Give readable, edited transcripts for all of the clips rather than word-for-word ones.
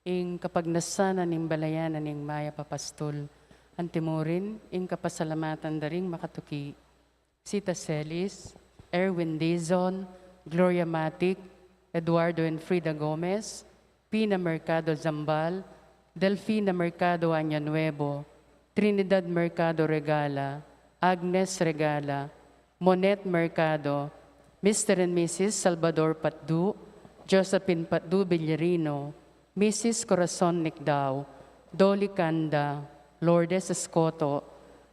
ing kapagnasanan ning balayanan ning maya papastol, antimurin, ing kapasalamatan daring makatuki, Sita Celis, Erwin Dizon, Gloria Matic, Eduardo and Frida Gomez, Pina Mercado Zambal, Delfina Mercado Aña Nuevo, Trinidad Mercado Regala, Agnes Regala, Monet Mercado, Mr. and Mrs. Salvador Patdu, Josephine Patdu Villarino, Mrs. Corazon Nicdao, Dolly Canda, Lourdes Escoto,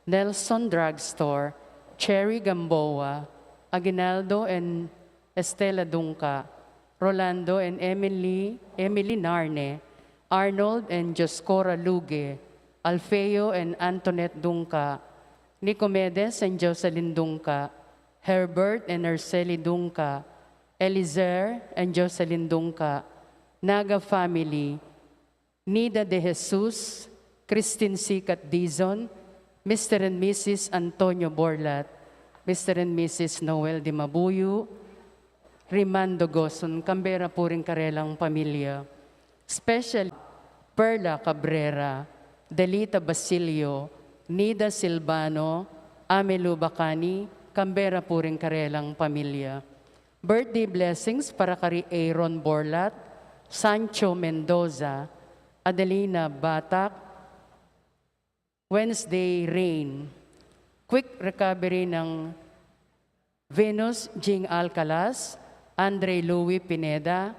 Nelson Drugstore, Cherry Gamboa, Aguinaldo and Estela Dunca, Rolando and Emily Narne, Arnold and Joscora Luge, Alfeo and Antoinette Dunca, Nicomedes and Jocelyn Dunca, Herbert and Arceli Dunca, Elizer and Jocelyn Dunca, Naga family, Nida de Jesus, Christine Sikat Dizon, Mr. and Mrs. Antonio Borlat, Mr. and Mrs. Noel Di Mabuyu, Rimando Goson, Canberra Puring Karelang Pamilya, Special Perla Cabrera, Delita Basilio, Nida Silvano, Amelu Bacani, Canberra Puring Karelang Pamilya. Birthday blessings para kay Aaron Borlat, Sancho Mendoza, Adelina Batak, Wednesday Rain, quick recovery ng Venus Jing Alcalas, Andre Louis Pineda,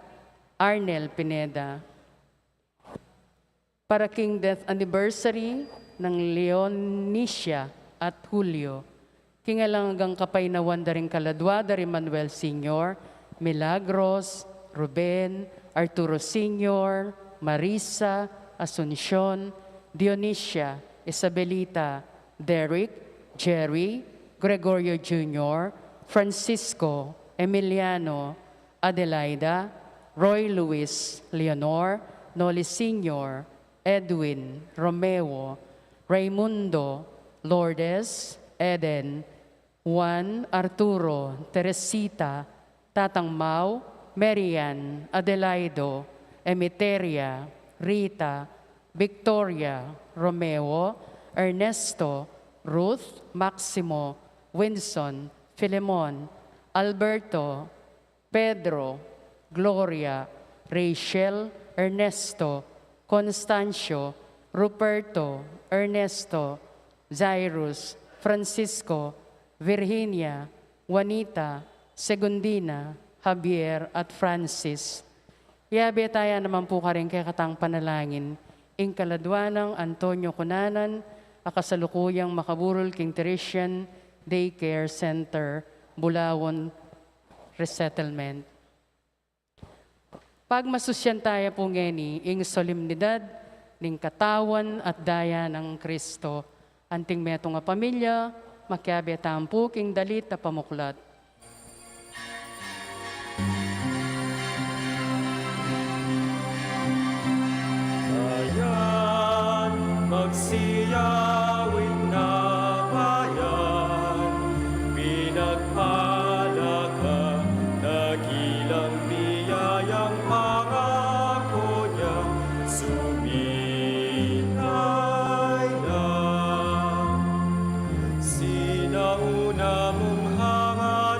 Arnel Pineda. Para King Death Anniversary ng Leonicia at Julio, kingalangang kapaynawan daring kaladwada rin Manuel Sr., Milagros, Ruben, Arturo Sr., Marisa, Asuncion, Dionisia, Isabelita, Derek, Jerry, Gregorio Jr., Francisco, Emiliano, Adelaida, Roy Luis, Leonor, Noli Sr., Edwin, Romeo, Raimundo, Lourdes, Eden, Juan, Arturo, Teresita, Tatang Mau, Marian, Adelaido, Emeteria, Rita, Victoria, Romeo, Ernesto, Ruth, Maximo, Winson, Filemon, Alberto, Pedro, Gloria, Rachel, Ernesto, Constancio, Ruperto, Ernesto, Zairus, Francisco, Virginia, Juanita, Segundina, Javier at Francis. Iabe tayo naman po ka rin kay katang panalangin, ing kaladwanang Antonio Cunanan, akasalukuyang Makaburol King Teresian Daycare Center, Bulawon Resettlement. Pag masusyan tayo po ngeni, ing solemnidad, ning katawan at daya ng Kristo, anting meto nga pamilya, makiabe tampo king dalit na pamuklat. Bayan, magsiyawin na bayan, pinagpala ka, nagilang biyayang pangako niya, suminay lang. Sinauna mong hangarin,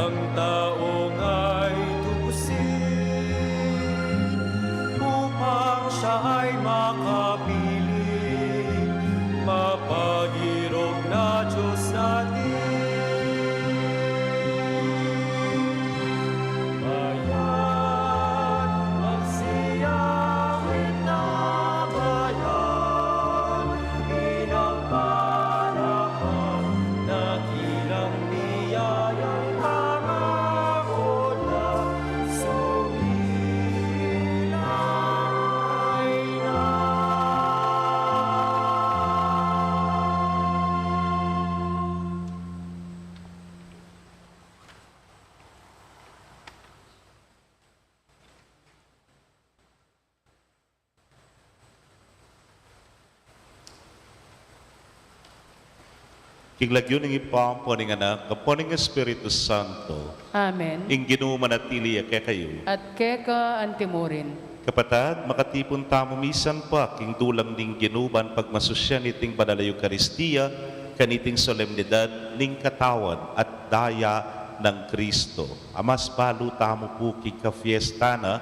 ang taong ay tubusin upang siya ay makapiling mapagirong na Diyos natin. Bayan, magsiyawin na bayan, pinagpalakan, nakilang niyayang pangako na sumilay na. Kiglagyo ng ipampo ng anak, kapo ng Espiritu Santo, Amen. ing ginumanatili kay kayo. At keka antimurin. Kapatad, makatipon tamo misan pa, king dulang ning ginuban pagmasusyan iting banal na Eukaristiya, kaniting solemnidad ning katawan at daya ng Kristo. Amas balo tamo po king kafiestana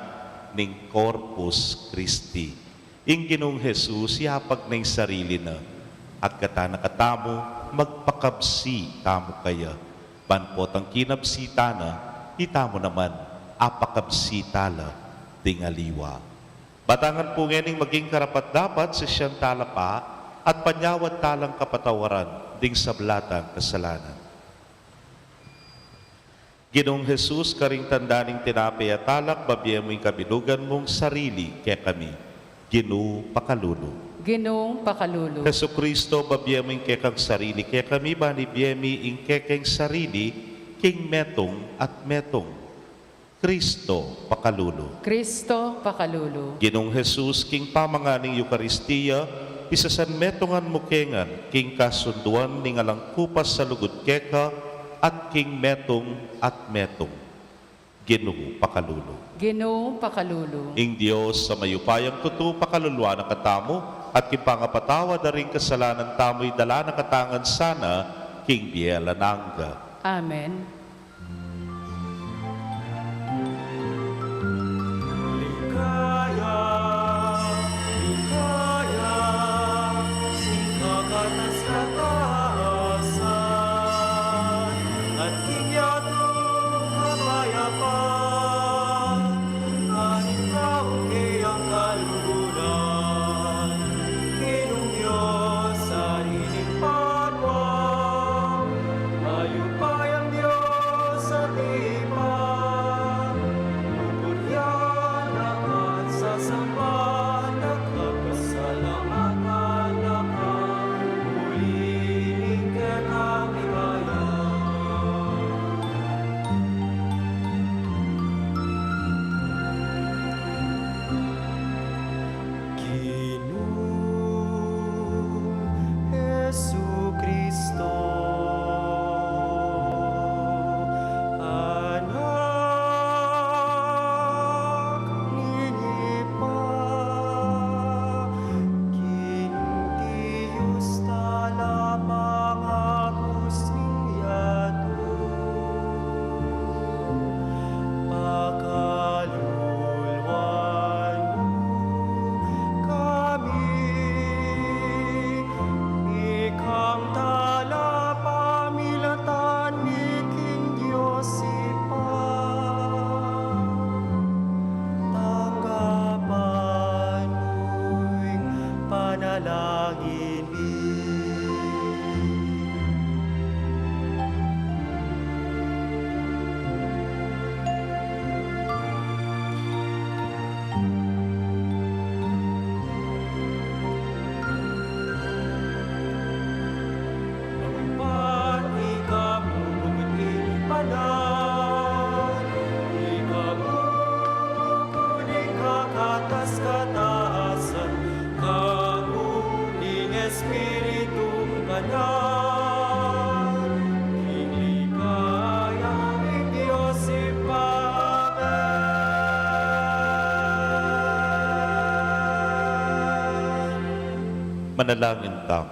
ning Corpus Christi. Ing ginong Jesus, yapag ning sarili na, at katana katamo, magpakabsi tamo kaya. Banpot ang kinabsi tana, itamo naman, apakabsi tala, tingaliwa. Batangan po ngayon maging karapat dapat sa siyang talapa at panyawat talang kapatawaran ding sablatang kasalanan. Ginong Jesus, karing tandaning tinapi at talak, babiyamo'y kabilugan mong sarili kaya kami. Ginu pakalulu. Ginoong pakalulu. Yesu Kristo, babiyamo'y kekang sarili kaya kami, bani biyami ing kekeng sarili, king metong at metong. Kristo pakalulu. Kristo pakalulu. Ginong Jesus, king pamanganing Eukaristiya, isasan metongan mukengan, king kasunduan ning alang kupas sa lugod keka, at king metong at metong. Ginoo pakalulu. Ginoong pakalulu. Ing Diyos sa mayupayang tutu pakaluluwa na katamo, at kipangapatawa na rin kasalanan tamo'y dala na katangan sana, king bielananga. Amen. Ligaya, ligaya, ikakatas kataasan, at kinyatong kapayapaan, kahit kaunti ang kalunan, Ginong Diyos, sariling panwang, mayupay ang Diyos sa tipan, pupuryan at sasamba, nagkakasalamatan lakan, muling kakabigayan. Ginoong Jesucristo, anak ni Nipa, kintius tala mga kusniyato, pakalulwan kami, ikang tala pamilatan ni King Diyos ipa, tanggapan mo'y panalangin mi. Pati kamu ipanan, ikamu kuning kakatas kataasan, kamu ning Espiritu kanan, kinikaya ing Diyos ipamen. Manalangin tamo.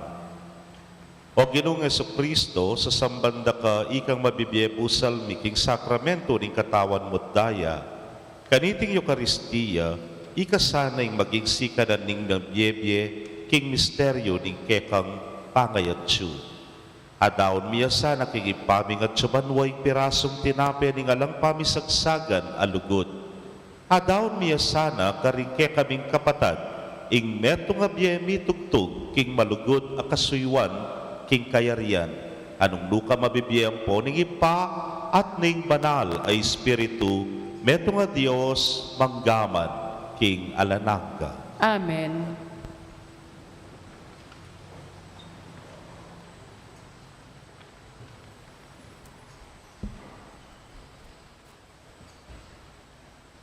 O Ginoong Kristo, sa sambanda ka, ikang mabibiyebusal miking sakramento ning katawan mo't daya. Kaniting Eucharistia, ikasanay maging sikadan ning nabiyebye, king misteryo ning kekang pangayatsu. Adaon miya sana king ipaming at subanway pirasong tinape ning alang pamisagsagan alugot. Adaon miya sana karing kekaming kapatad, ing metong abiyemi tugtog, king malugod akasuywan, king kayarian, anong luka mabibiyang po ning ipa at ning banal ay Espiritu, meto nga Diyos manggaman, king alanaka. Amen.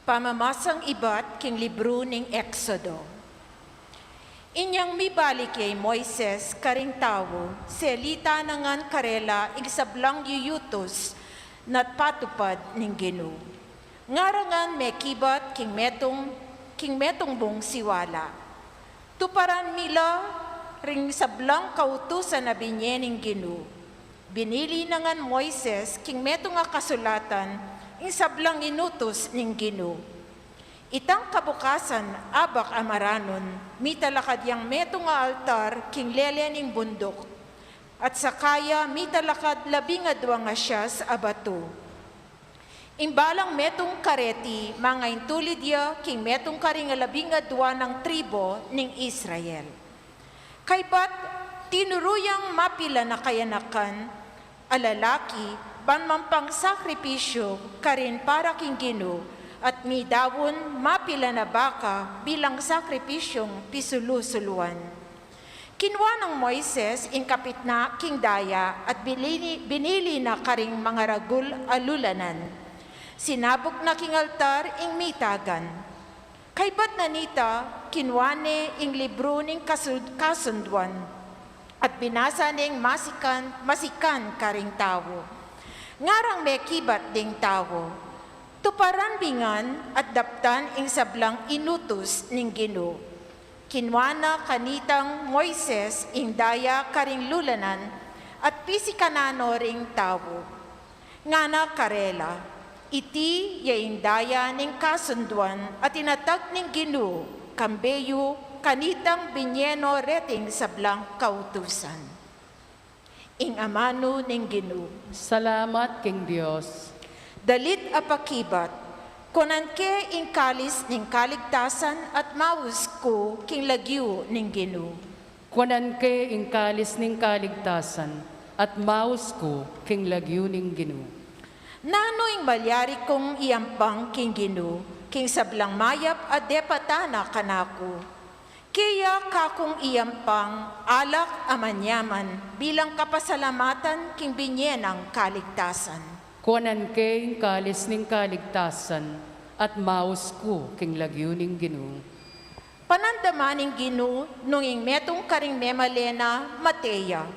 Pamamasang ibat king libro ning Exodo. Inyang mibalik kay Moises karing tawo, selita nangan karela ing sablang yuyutos nat patupad ning Ginoo. Ngarangan me kibat king metong bong siwala. Tuparan mila ring sablang kautusan na binye ning Ginoo. Binili nangan Moises king metong nga kasulatan ing sablang inutos ning Ginoo. Itang kabukasan, abak amaranon, mitalakad yang meto nga altar, king lele ning bundok. At sakaya, mitalakad 12 nga siya sa abato. Imbalang metong kareti, mga intulidya, king metong karing 12 ng tribo ning Israel. Kaybat, tinuruyang mapila na kayanakan, alalaki, banmampang sakripisyo, karin para king Ginoo, at mi dawon mapila na baka bilang sakripisyong pisulu-suluan. Kinwa ng Moises ing kapit na king daya at binili na karing mga ragul alulanan. Sinabok na king altar ing mitagan. Kaybat na nita, kinwane ing libro ning kasunduan at binasa ning masikan karing tawo. Ngarang may kibat ding tawo. Tuparan bingan at daptan ing sablang inutos ning Ginoo. Kinwana kanitang Moises ing daya karing lulanan at pisikanano ring tawo. Ngana karela, iti yaing daya ning kasunduan at inatag ning Ginoo, kambeyo kanitang binyeno reting sablang kautusan. Ing amano ning Ginoo. Salamat king Dios. Dalit apakibat, kunan ke ing kalis ning kaligtasan at maus ko king lagyo ning Ginoo. Kunan ke ing kalis ning kaligtasan at maus ko king lagyo ning Ginoo. Nano ing malyari kong iampang king Ginoo, king sablang mayap at depatana kanako. Kaya kakong iampang alak amanyaman bilang kapasalamatan king binyenang kaligtasan. Kunan ke ing kalis ning kaligtasan at maus ko king lagyo ning Ginoo. Panandaman ning Ginoo nung ing metong karing memalena Mateya.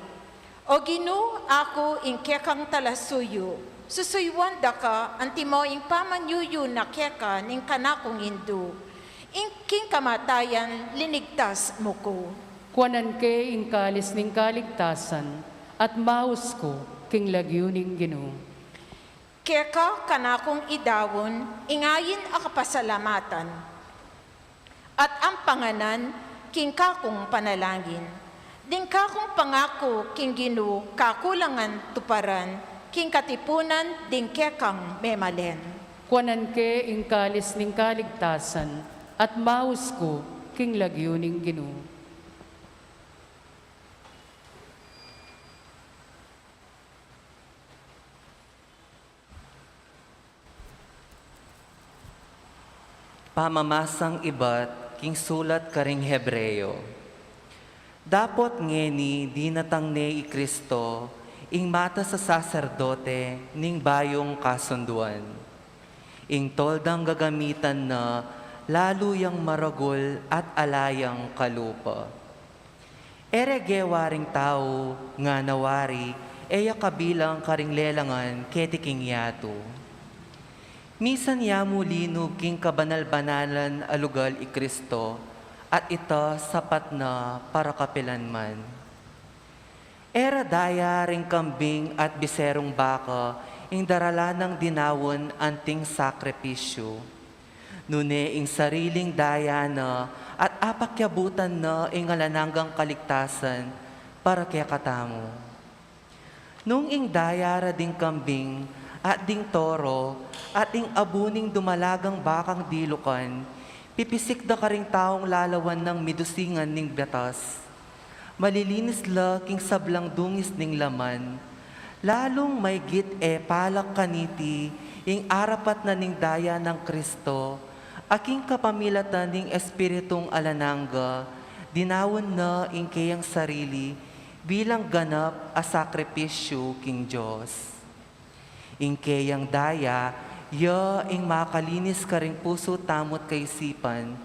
O Ginoo, ako ing kekang talasuyo, susuywan da ka antimo ing pamanyuyo na keka ning kanakong Hindu. Ing king kamatayan linigtas mo ko. Kunan ke ing kalis ning kaligtasan at maus ko king lagyo ning Ginoo. Keka kanakong idawon, ingayin akapasalamatan. At ang panganan, king kakong panalangin. Ding kakong pangako, king Ginoo, kakulangan tuparan, king katipunan, ding kekang memalen. Kunan ke ing kalis ning kaligtasan at maus ko king lagyo ning Ginoo. Pamamasang ibat, king sulat karing Hebreyo. Dapot ngeni di natang ne i Kristo, ing mata sa saserdote, ning bayong kasunduan. Ing toldang gagamitan na, lalo yang maragol at alayang kalupa. Eregewaring tao, nga nawari, eya kabilang karing lelangan, ketiking yato. Misan yamu linog king kabanal-banalan alugal i Kristo, at ito sapat na para kapilan man. Era daya ring kambing at biserong baka, ing darala ng dinawon anting sakripisyo. Nune ing sariling daya na at apakyabutan na ing alananggang kaligtasan para kaya katamo. Nung ing dayara ding kambing at ding toro at ing abuning dumalagang bakang dilukan, pipisik da karing taong lalawan ng midusingan ning batas. Malilinis la king sablang dungis ning laman, lalong may git palak kaniti ing arapat na ning daya ng Kristo, aking kapamilatan ning espiritong alanangga, dinawon na ing kayang sarili bilang ganap a sakripisyo king Diyos. Ing kayang daya, ya ing makalinis ka ring puso tamot kaisipan,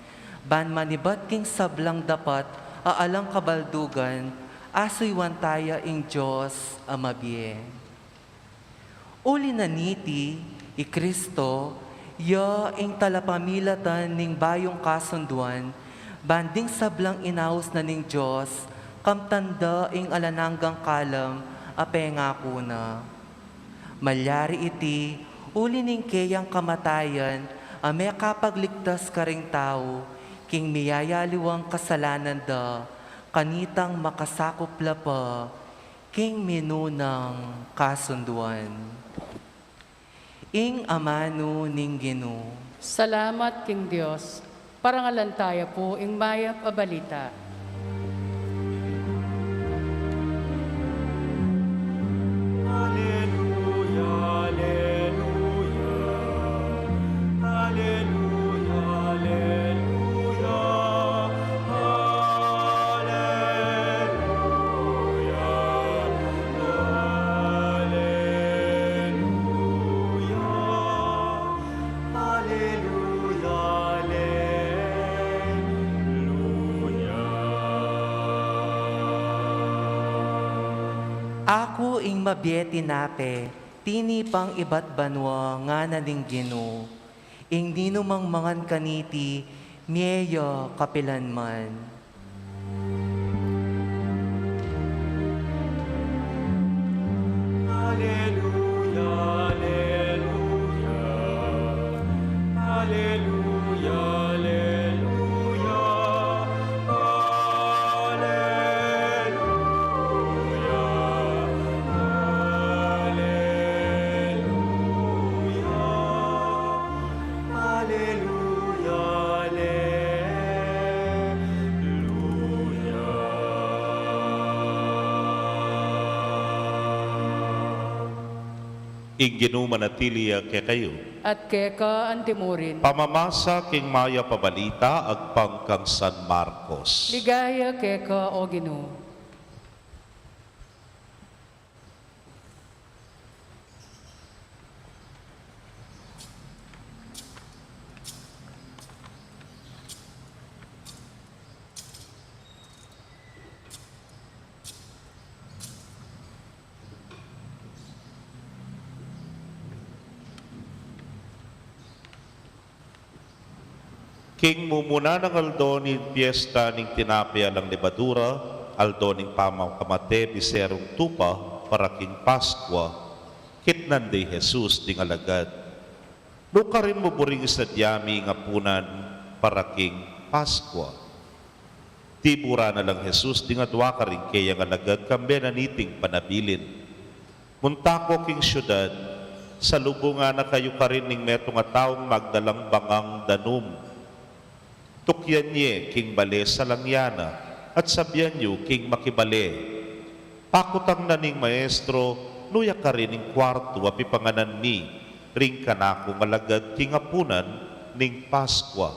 ban manibat king sablang dapat aalang kabaldugan, asoy wantaya ing Diyos amabie. Uli na niti, i Kristo, ya ing talapamilatan ning bayong kasunduan, banding sablang inaos na ning Diyos, kamtanda ing alananggang kalam, apengako na. Malyari iti, uli ning kayang kamatayan, ame kapagligtas ka ring tao, king miyayaliwang kasalanan da, kanitang makasakop la pa, king minunang kasunduan. Ing amano ning Ginoo. Salamat king Diyos, parangalan tayo po ing maya pabalita. Alleluia, alleluia. Alleluia, alleluia. Alleluia. Alleluia. Alleluia, alleluia. Ako ing mabieti nape, tini pang ibat banwa nga naning Ginoo, ing ninumang mangan kaniti, miyeyo kapilan man. Alleluia, alleluia. Alleluia, alleluia. Alleluia. Alleluia. Alleluia, alleluia. Ing ginumanatili kay kayo. At keka antimurin, Pamamasa king maya pabalita agpang kang San Marcos. ligaya keka o Ginoo. King mumuna ng aldo ni piyesta ning tinapia lang libadura, aldo ning pamaw kamate biserong tupa para king Paskwa, kitnan di Jesus ding alagad. Luka rin mo buring sa diyami nga punan para king Paskwa. Tibura na lang Jesus ding adwa ka rin kaya nga alagad kambe na niting panabilin. Muntako king syudad, sa lubungan na kayo ka rin ning meto nga taong magdalang bangang danum. Tukyan niye king bale sa langyana at sabyan niyo king makibale. Pakutang na ning maestro, luya ka rin ning kwarto api panganan mi, ring kanako malagad king apunan ning Paskwa.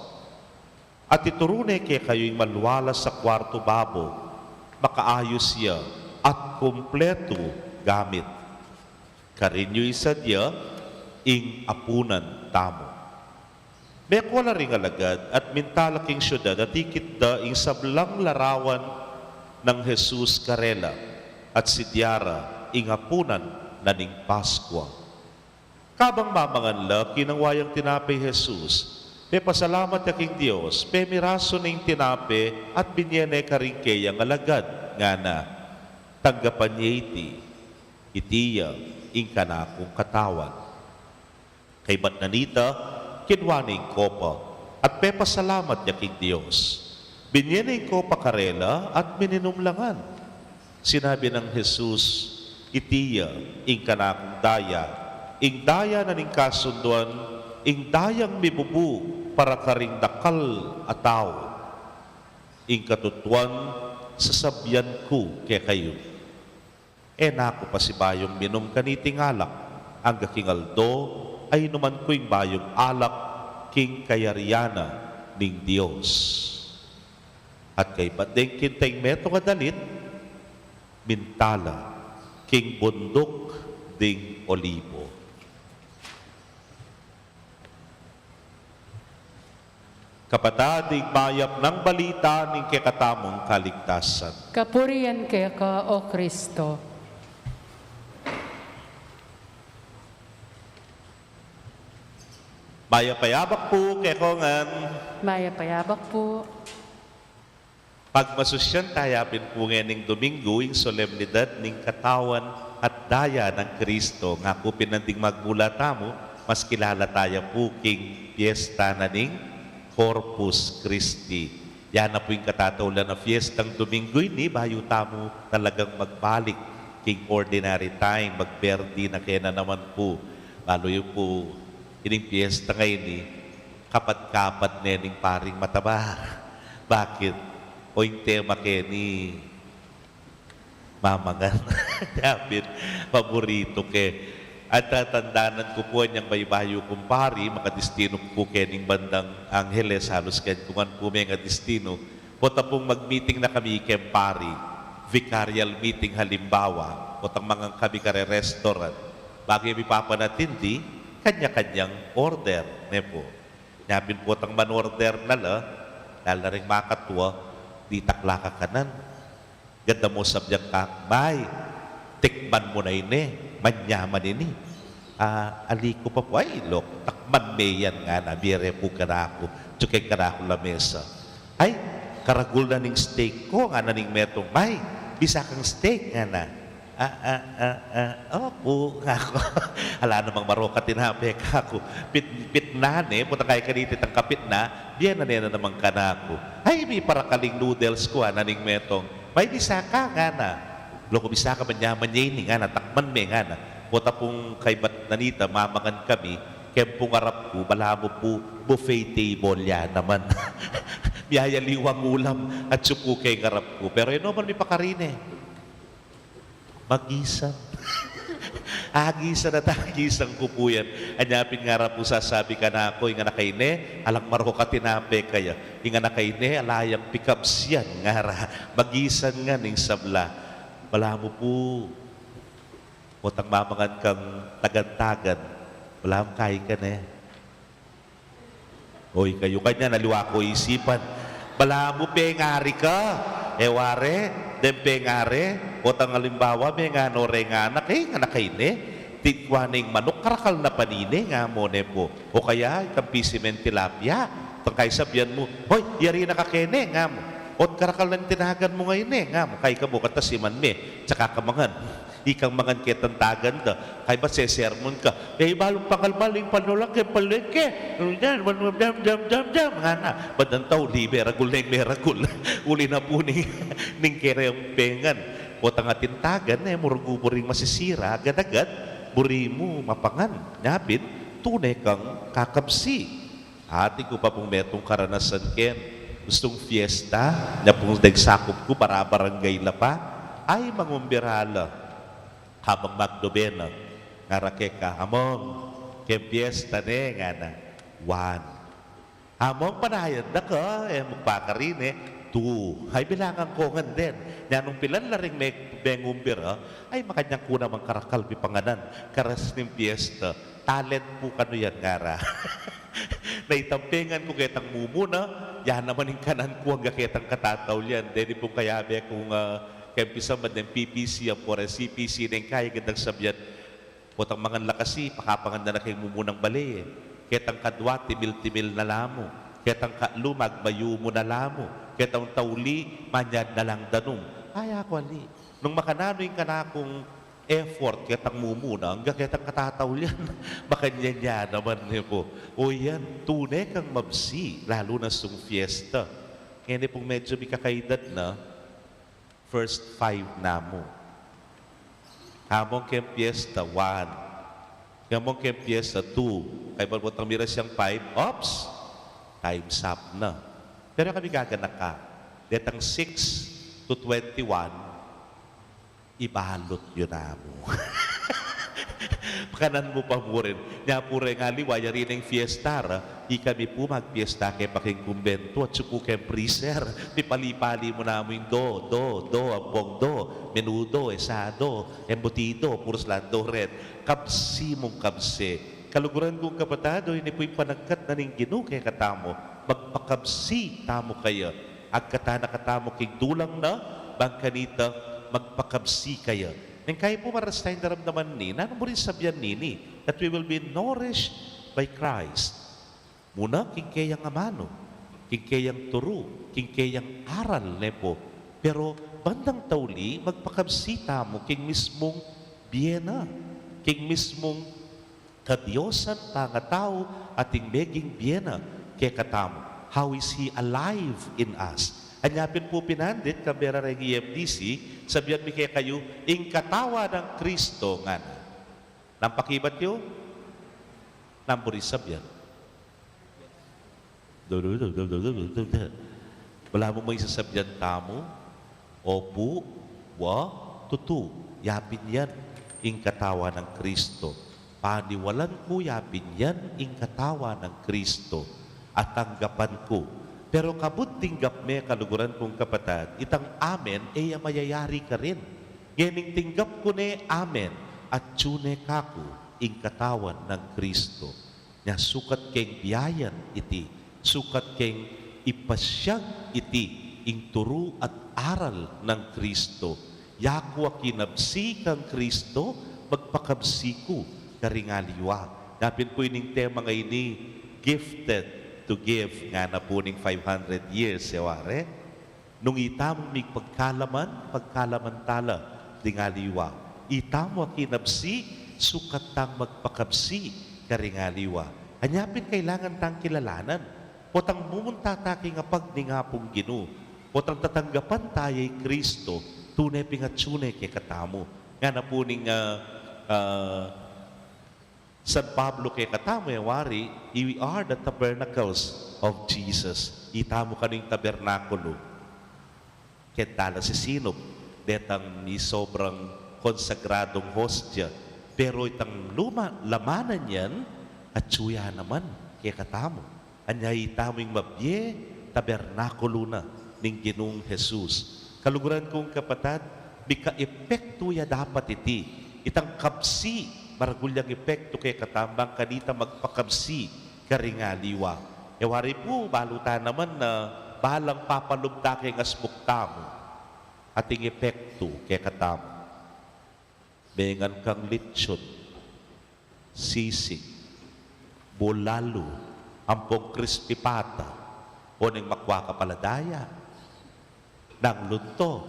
At iturune kay kayo'y malwala sa kwarto babo, makaayos siya at kumpleto gamit. Karinyo isa diya, ing apunan tamo. Bekwala ring alagad at mintalaking syudad at ikit da ing sablang larawan ng Jesus Karela at si Diara ing apunan na ning Paskwa. Kabang mamanganla kinangwayang tinape Jesus, pe pasalamat aking Dios, pe miraso ning tinape at binyene karing kayang alagad nga na. tanggapan niya itiya, inkanakong katawan. Kay Batnanita, kinwaning kopa, at pepasalamat niya king Diyos. Binyaning kopa karela at mininumlangan. Sinabi ng Jesus, itiya, inkanakong daya, ing daya na ning kasunduan, ing dayang mibubu para karing dakal ataw. Ing katutuan, sasabyan ko kay kayo. Nako pa si bayong minom kaniting alak, ang gaking aldo ay numan ko'y bayong alak king kayariana ning Diyos. At kay badeng kintay meto nga dalit, mintala king bundok ding olibo. Kapatadig mayap ng balita ning kekatamong kaligtasan. Kapurian kaya ka, O Kristo. Mayapayabak po kay kongan. Maya payabak po. Pagmasusyan tayapin po ngayon Domingo, ing solemnidad ning katawan at daya ng Kristo. Nga po pinanding magmula tamo, mas kilala tayo po king piyesta na ning Corpus Christi. Yan na po yung katataulan na fiestang Domingo ini, bayo tamo talagang magbalik king ordinary time, magberdi na kaya na naman po. Lalo yung po, ining piyesta ngayon ni, kapat-kapat nening paring mataba. Bakit? O yung tema kaya ni Mamangan. Dapat, paborito kay. At tatandanan ko po niyang baybayo kumpari, makadistino po kening bandang Angeles, halos kayo kung po may nga destino. Pota pong mag-meeting na kami kempari, vicarial meeting halimbawa, potang mga kami kare-restaurant. Bago yung ipapanatindi, kanya-kanyang order. Ne po. Nabin po tang man-order na lalo rin makatwa, di takla ka kanan. Ganda mo sabyang kakbay, tikman mo na ini, manyaman ini. Aliko pa po, ay lok, takman meyan nga na, bire po ka na ako, tsukay ka na ako lamesa. Ay, karagul na ning steak ko, nga na ning metong, may, bisa kang steak nga na. Opo, nga ako. Hala namang maroka tinabi ka ako. Pitnane, punta kayo kanitit ang kapit na, diyan na nena namang ka na ako. Ay, may parakaling noodles ko, na ning metong, may bisa ka nga na. Loko bisa ka manyaman niya ini nga na, takman me nga na. Punta pong kay Batnanita, mamangan kami, kempong arap ko, malamo po, buffet table yan naman. Miyayaliwang ulam at supo kay ngarap ko. Pero yun naman may pakarine. Magisan. Agisan at agisan ko po yan. Anyapin nga po sasabi ka na ako, nga nakaine, alang maro ka tinape kaya. Nga nakaine, alayang pickups yan. Nga magisan nga ning sabla. Wala mo po. Mutang mamangan kang tagan-tagan. Wala mo kain ka na. Hoy, kayo kanya, naliwa ko isipan. Wala mo pengari ka. Eware, dempengare, otang halimbawa, may nga no rengana, nga nakaine, tikwaning manok, karakal na panine nga mo ne po. O kaya, kampisimen tilapia, tangkay sabihan mo, hoy, yari na kakene nga mo. Ot karakal ng tinagan mo ngayon nga mo, kay ka mo katasiman me, tsaka kamangan. Ikang mangan ketantagan da, kay ba sesermon ka, kay balong pangalmaling panulang kay palengke, dam, nga na, badang tao, di meragul na yung meragul, uli na po ning kereyong pengan, o tanga tintagan, muruguburing masisira, agad-agad, buri mo mapangan, nyapit, tunay kang kakabsi. Ati ko pa pong metong karanasan ken, gustong fiesta, na pong nagsakop ko para barangay la pa, ay mangumbirala, habang magdobena, nga rakeka, among, kempiesta ne, nga na, 1. Among panayad na ka, magpakarin 2. Ay bilangan ko nga din. Yanong pilan na rin may bengumbira, ay makanyang kuna mang karakal pipanganan, karas ng piyesta, talent po kano yan, ngara. Naitampengan ko ketang mumuna, yan naman yung kanan ko hanggang ketang katataw yan. Deni po kayabe kung kempisa man ng PPC ang pore CPC ng kaya gandang sabihan potang mga lakasi pakapangan na kayo mumunang bali ketang kadwa timil-timil na lamo ketang kalumag mayu mo na lamo ketang tauli manyad na lang danong ay ako ali Nung makanano yung kanakong effort, kitang mumuna, hanggang kitang katataw yan. Makanya naman niyo po. O yan, tunay kang mabsi, lalo na sung fiesta. Ngayon pong medyo may kakaedad na, first 5 na mo. Hamong kem fiesta, 1. Hamong kem fiesta, 2. Kaya balbot ang mira siyang 5, ops, time's up na. Pero kami gaganak ka. Detang 6 to 21, ibalot yun na mo. Pakanan mo pa mo rin. Nga po rin nga liwaya rin ang fiesta. Kami po magpiesta kay paking kumbento at supo kay freezer. Pipali-pali mo na mo yung do, ampong do, menudo, esado, embutido, puros lando red. Kapsi mong kapsi. Kaluguran kong kapatado, hindi po yung panagkat na ning Ginoo kay katamo. Magpakabsi tamo kayo. Agkata na katamo kay dulang na, bangkanita, magpakabsi kayo. Nang kaya po maras tayong naramdaman ni, nanon mo rin sabihan nini, that we will be nourished by Christ. Muna, kingkayang amano, kingkayang turu, kingkayang aral, nepo. Pero bandang tauli, magpakabsi tamo king mismong biyena, king mismong kadyosan pangatao ating meging biyena kay katamo. How is He alive in us? Anyapin po pinandit, kabera ng EFDC, sabihan mi kayo, ing katawa ng Kristo nga na. Nampakibat yun? Namburi sabihan. Wala mo may sasabihan tamo, opo, wa, tutu, yapin yan, ing katawa ng Kristo. Paniwalan ko, yapin yan, ing katawa ng Kristo. At tanggapan ko. Pero kabut tinggap me kaluguran kong kapatad, itang amen, mayayari ka rin. Ngayon tinggap ko ne amen, at tune kako, ing katawan ng Kristo. Nya sukat keng biyayan iti, sukat keng ipasyag iti, ing turu at aral ng Kristo. Yakwa kinabsi kang Kristo, magpakabsi ko, karingaliwa. Napin po ining tema ngayon ni, gifted to give nga na po ning 500 years, seware. Nung itamong mig pagkalaman tala, dingaliwa. Itamo kinabsi, sukatang magpakabsi, karingaliwa. Anyapin kailangan tang kilalanan. Potang mumunta taki nga pagdingapong Ginoo. Potang tatanggapan taya'y Kristo, tunay pingatsune kay katamo. Nga na po ning San Pablo kay katamo wari, we are the tabernacles of Jesus. Itamo kaning tabernakulo. Kentala si Sinop, detang ni sobrang konsagradong hostya. Pero itang lamanan yan, at suya naman kay katamo. Anya itaming mabye, tabernakulo na ning Ginoong Jesus. Kaluguran kong kapatad, bika-epekto ya dapat iti. Itang kapsi, maragulyang epekto kay katambang kanita magpakabsi karingaliwa. Ewari po, balutan naman na balang papalubta kay ngasmuktamo ating epekto kay katamo. Bengan kang litsyon, sisig, bulalo, ampong crispy pata, o ning makwakapaladaya, ng lunto,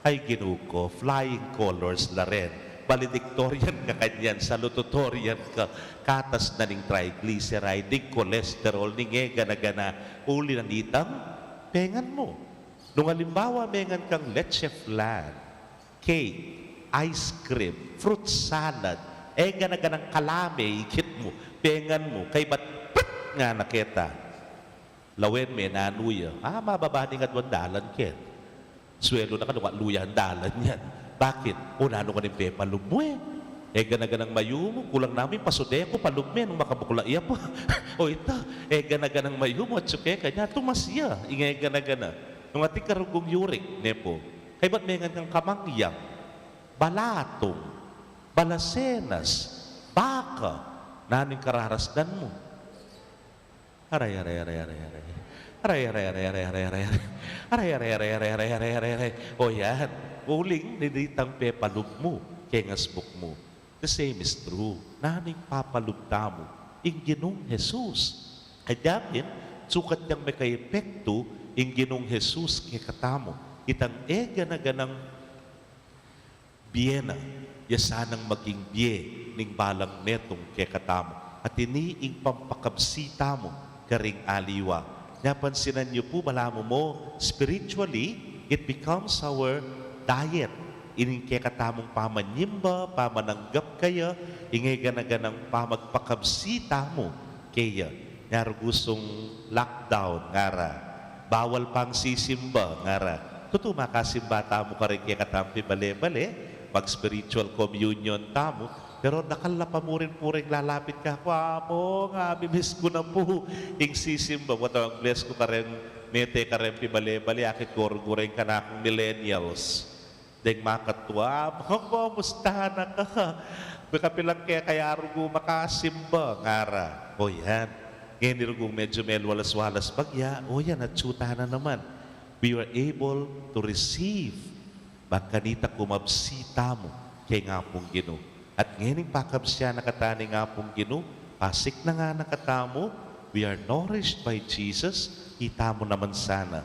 ay ginuko, flying colors na rin. Valedictorian ka kanyan, salutatorian ka, katas na ning triglyceride, ning cholesterol, ning gana-gana, uli na nitang, pengan mo. Nung halimbawa, mengan kang leche flan, cake, ice cream, fruit salad, gana-ganang kalame, ikit mo, pengan mo, kay ba't nga nakita. Lawen me, nanuya, mababani nga dalan ket. Swelo na ka, luya dalan yan. Bakit? O nano ka ng pepa lumwe. Gana-ganang mayu mo, kulang namin pasode ko, palumme, nung makabukula iya po. O ita, gana-ganang mayu mo, at suke kanya, tumasya, gana-gana. Nung ating karugong yurik, nepo, kay ba't mengan kang kamangyang, balatong, balasenas, baka, naning kararasdan mo. Aray. O yan, uling nilitang pepalug mo, kengasbuk mo. The same is true. Naning papalugta mo, ing Ginoong Jesus. Adyamin, sukat niyang may ka-epekto, ing Ginoong Jesus kay katamo. Itang gana-ganang biyena, ya sanang maging biye ning balang netong kekatamo. At iniing pampakabsita mo karing aliwa. Napansinan niyo po, malamo mo, spiritually, it becomes our diet. Ining kekatamong pamanyimba, pamananggap kaya, ingay ganaganang pamagpakabsita mo kaya. Ngaro gustong lockdown, ngara. Bawal pang sisimba, ngara. Tuto makasimba tamo ka rin kekatampi bale-bale, mag-spiritual communion tamo, pero nakalapa mo rin po rin lalapit ka, Wamo, nga, bibis ko na po. Ing sisimba, ang bless ko ka rin, mete ka rin bale-bale, akit goreng ka na akong millennials. Deng makatwa, musta na ka? Bakapilang kaya rugo makasimba, ngara. O yan, ngayon rugo medyo walas-walas bagya, o yan, natsuta na naman. We were able to receive bagkanita kumabsita mo kay nga pong Ginoo. At ngayon pakabsya nakatani nga pong Ginoo, pasik na nga nakatamo, we are nourished by Jesus, kita mo naman sana.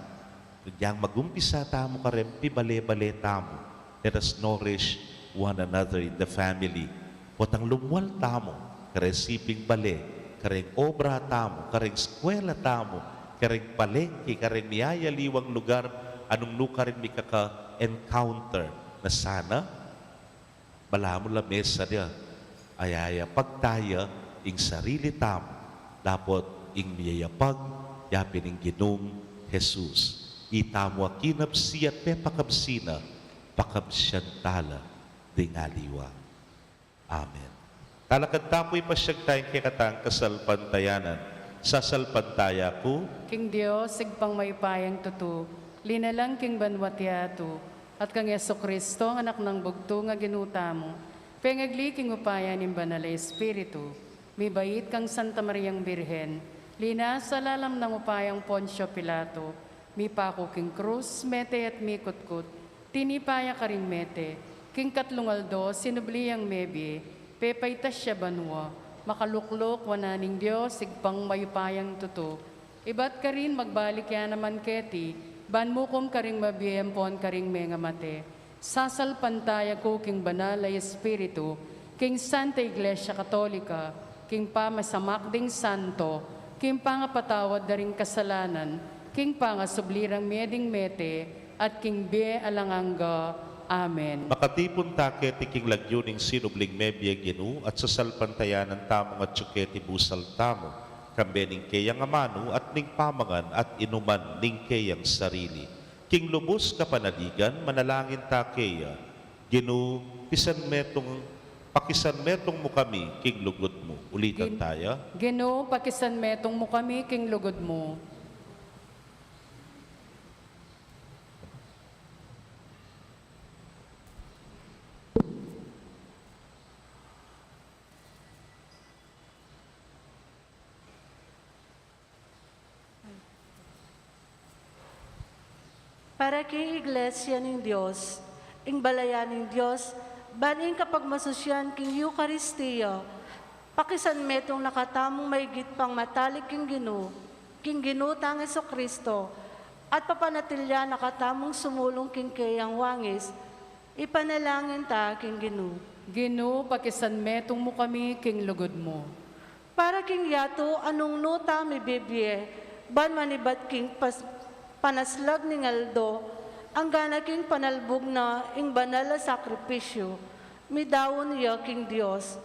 Yang magumpisa tamo ka rin, pibale-bale tamo. Let us nourish one another in the family. Potang lumwal tamo, karesiping bale, kareng obra tamo, kareng eskwela tamo, kareng palengke, kareng niyayaliwang lugar, anong lugar rin may kaka-encounter na sana, bala mo la mesa niya, ayaya pagtaya, ing sarili tamo, dapat ing miyayapag, yapin ing Ginoong Jesus. Itamo akinabsi at pepakabsina, pakabsyantala, dingaliwa. Amen. Talakad tapo'y pasyag tayong kikatang kasalpantayanan. Sa salpantaya ko, King Dios, sigpang maypayang tutu, linalang king banwatiato, at kang Yeso Kristo, ang anak ng bugto nga ginuta mo, pengagli king upayan ng banal na Espiritu, may bait kang Santa Mariang Birhen, lina sa lalam ng upayang Poncio Pilato, mi pako king krus, mete at mikutkut, tinipaya ka rin mete, king katlungaldo, sinubliyang mebi, pepaytas siya banwa, makaluklok wananing Diyos, sigpang mayupayang tuto, ibat ka rin magbalik yan naman keti, banmukom ka rin mabiyempon ka rin menga mate, sasalpantaya ko king banal ay Espiritu, king Santa Iglesia Katolika, king pamasamakding santo, king pangapatawad na ring kasalanan, king pangasublirang meding mete, at king be alanganga. Amen. makatipon take tiking lagyuning sinubling mebye Ginoo at sa salpantayanan tamong at tsuketi busal tamo, kambening kayang amano at ning pamangan at inuman ning kayang sarili. King lubos kapanaligan, manalangin takeya, Ginoo, pakisan metong mo kami, king lugod mo. Ulitan tayo. Ginoo, pakisan metong mo kami, king lugod mo. Para kay Iglesia ng Diyos, ing balayan ng Diyos, baning kapag masusyan king Eucharistia, pakisan metong nakatamong maigit pang matalik king ginutang Heso Kristo, at papanatilya nakatamong sumulong king kayang wangis, ipanalangin ta king Ginoo. Ginoo, pakisan metong mo kami, king lugod mo. Para king yato anong nuta mi bibye, ban manibat king panaslag ni Aldo, ang gana king panalbog na ing banal na sakripisyo, midawon niya king Dios,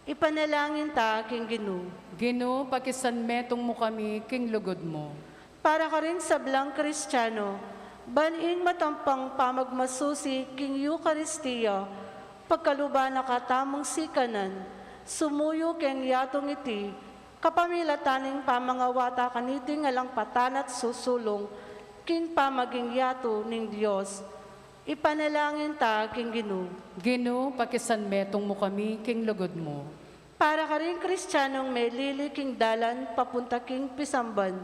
ipanalangin ta king Ginoo. Ginoo, pakisan metong mo kami, king lugod mo. Para ka rin sa blang Kristiyano, banin matampang pamagmasusi king Eucharistia, pagkaluba na katamong sikanan, sumuyo king yatong iti, kapamilataning pamangawata kaniting alang patanat susulong, king pamaging yato ning Dios, ipanalangin ta king Ginoo. Ginoo, pakisan metong mo kami, king lugod mo. Para ka rin Kristiyanong may lili king dalan papunta king pisamban,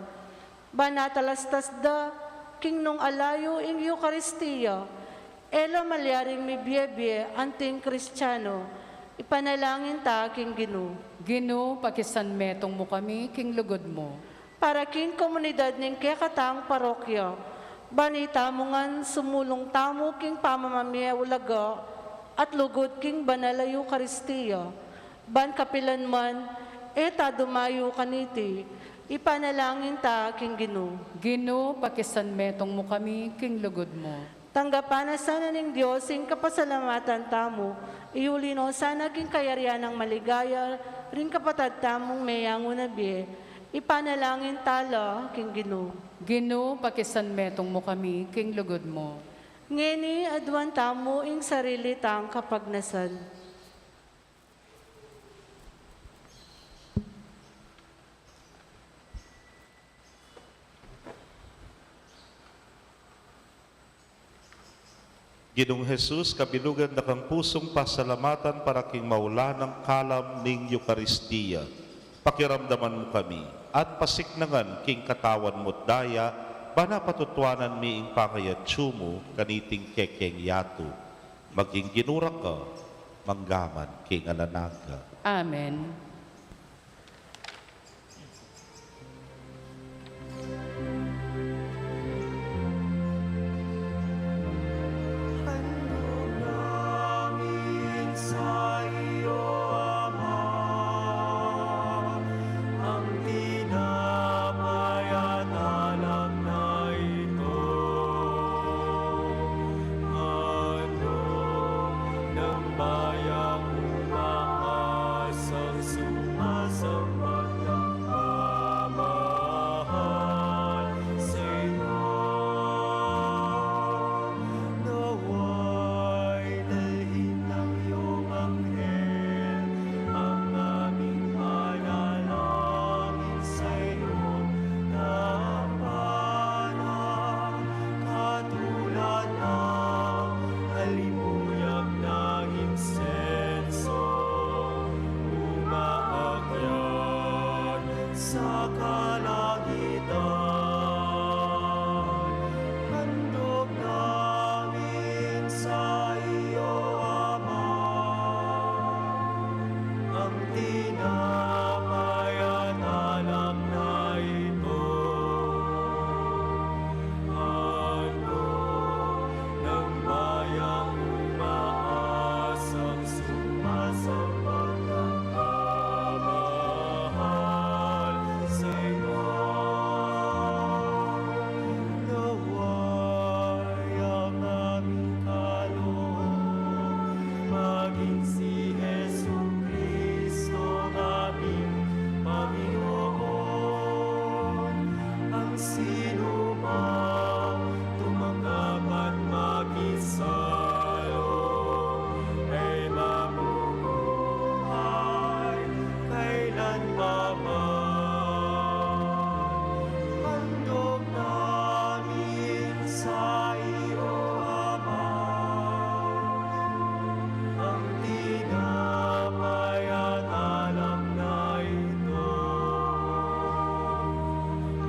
banatalastas da king nung alayo ing Eucharistia, ela malyaring mi biyebye anting Kristiyano, ipanalangin ta king Ginoo. Ginoo, pakisan metong mo kami, king lugod mo. Para king komunidad ning kekatang parokya, banita mo ngan sumulong tamo king pamamamaya ulaga, at lugod king banal a Eucharistia. Ban kapilan man, eta dumayo kaniti, ipanalangin ta king Ginoo. Ginoo, pakisan metong mo kami, king lugod mo. Tanggapan na sana ng Diyos ing kapasalamatan tamo, iulino sana king kayarian ng maligaya, ring kapatad tamong mayang unabi, ipanalangin tala king Ginoo. Ginoo, pakisan metong mo kami, king lugod mo. Ngeni adwan tamo ing sarili tang kapagnasan. Ginong Jesus, kabilugan na kang pusong pasalamatan para king maula ng kalam ning Eucharistia. Pakiramdaman mo kami at pasiknangan king katawan mo't daya, bana patutuanan mi ing pangayat mo kaniting kekeng yato. Maging ginura ka, manggaman king alanaga. Amen. Sa iyo, Ama, ang tinapay at alak na ito. Handog ng bayang umaasang sumasamba ng pamahal sa iyo. Naway dalhin ng iyong anghel ang aming panalangin sa iyo. Tampanan katulad ng halibuyag ng insenso, umaakyat sa kalangitan. Handog namin sa iyo, Ama, ang tinapay at alak na ito. Handog ng bayang umaasang sumasamba ng pamahal sa iyo. Naway ang aming kaloob maging si Jesucristo aming Panginoon. Ang sino mang tumanggap at makisalo ay mabubuhay kailan pa man. Handog namin sa iyo, Ama, ang tinapay at alak na ito.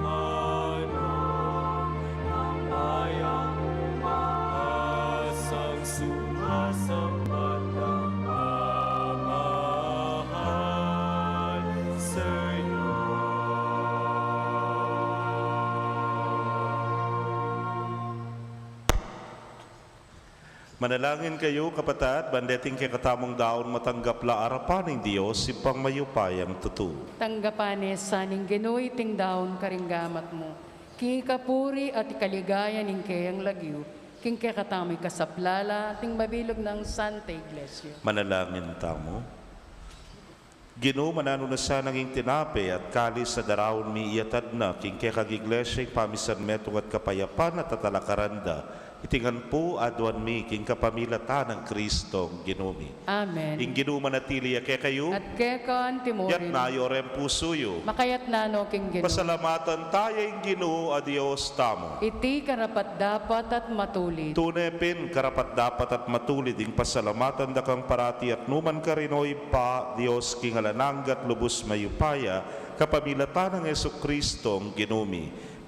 Handog ng bayang umaasang sumasamba ng pamahal sa iyo. Manalangin kayo, kapatid, bandeting kay katamong daon matanggap la arapan ng Diyos, ipang mayupayang tutu. Tanggapanes saning Ginoo iting daon karinggamat mo. King kapuri at ikaligaya ning kayang lagyo, king katamoy kasaplala, ting mabilog ng Santa Iglesia. Manalangin tamo. Ginoo, manano na sa nanging tinape at kalis sa darawon mi iyatad na king kag iglesia pamisan metong at kapayapan at tatalakaranda. Itingan po adwan mi king kapamilata ng Kristong Ginoo mi. Amen. Ing Ginoo manatili kay kayo. At kekan Yat timorin. na yorem pusuyo. Makayat nano king Ginoo. Pasalamatan tayo ing Ginoo a Dios tamo. Iti karapat dapat at matulit. Tunepin karapat dapat at matulid ing pasalamatan dakang parati at numan karinoy pa Dios king alananggat lubos mayupaya kapamilatan ng Jesucristo ang Ginoo.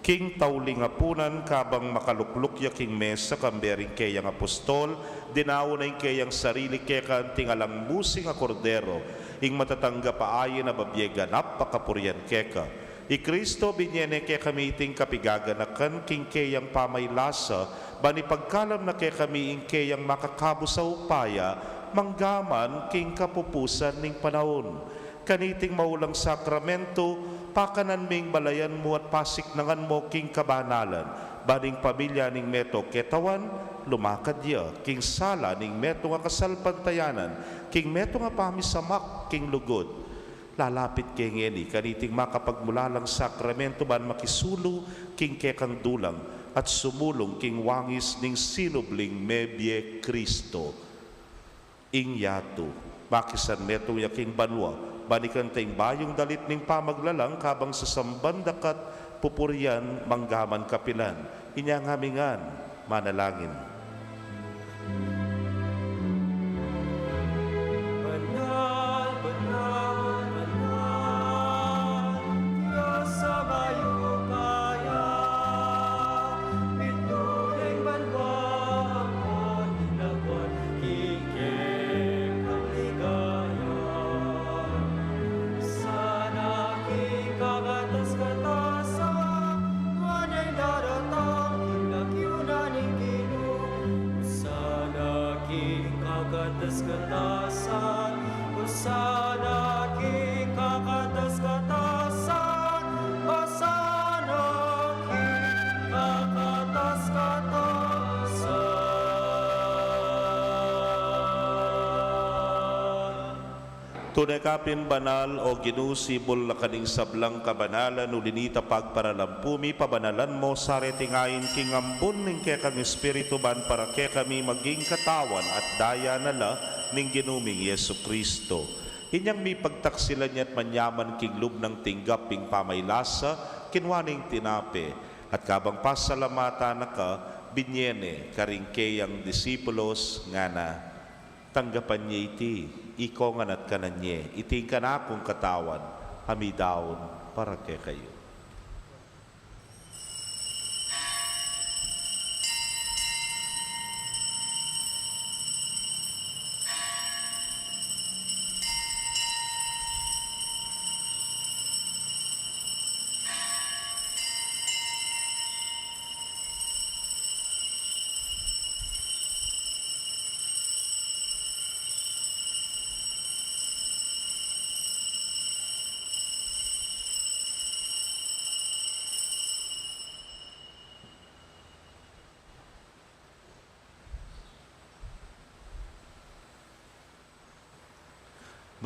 King tauling apunan kabang makaluklukya king mesa kambering kayang apostol, dinawo na ing kayang sarili kaya kanting alang musing a kordero, ing matatangga paayin na babyeganap pakapuryan keka. I Kristo binyene kaya kami iting kapigaganakan king kayang pamaylasa, bani pagkalam na kay kami ingke yang makakabo sa upaya, manggaman king kapupusan ning panahon. Kaniting maulang sakramento, pakanan ming balayan mo at pasik nangan mo king kabanalan. Baning pamilya ning meto ketawan, lumakad ya, king sala ning meto nga kasalpantayanan, king meto nga pamisamak king lugod. Lalapit kay ngeni, kaniting makapagmulalang sakramento ban makisulo king kekang dulang, at sumulong king wangis ning sinubling mebye Kristo. Ing yato, makisan metong yaking banwa, banikan tayong bayong dalit ning pamaglalang kabang sa sambandakat pupurian manggaman kapilan. Inyang hamingan, manalangin. Banal, banal, banal, Diyos sa mayupaya, pituloy banwa ako nilagwan, higit ang ligaya. Sana kikagatas-katasan, wanay daratang hinagyunan ni Ginoo. Sana kikagatas-katasan, sana kikagatas-katasan, sana kikagatas-katasan. Tunay kapin banal o ginusibol na kaning sablang kabanalan ulinita pagparalampumi pabanalan mo saretingayin king ambon ning kekang espiritu ban para ke kami maging katawan at daya nala ning ginuming Yesu Kristo. Inyang mi pagtaksilan niya at manyaman king lub ng tinggap ping pamaylasa kinwaning tinape at kabang pasalamata na ka binyene karingke ang disipulos nga na tanggapan niya iti, ikongan at kananye, iting ka na akong katawan, hamidaon para kay kayo.